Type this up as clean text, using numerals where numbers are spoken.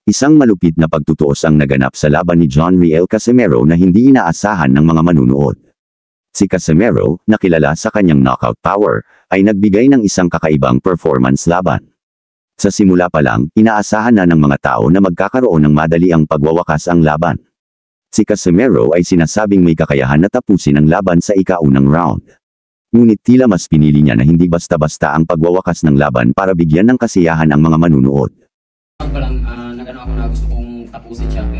Isang malupit na pagtutuos ang naganap sa laban ni John Riel Casimero na hindi inaasahan ng mga manunood. Si Casimero, na kilala sa kanyang knockout power, ay nagbigay ng isang kakaibang performance laban. Sa simula pa lang, inaasahan na ng mga tao na magkakaroon ng madali ang pagwawakas ang laban. Si Casimero ay sinasabing may kakayahan na tapusin ang laban sa ika-unang round. Ngunit tila mas pinili niya na hindi basta-basta ang pagwawakas ng laban para bigyan ng kasiyahan ang mga manunood. Nag-ano ako na gusto kong tapusin siya.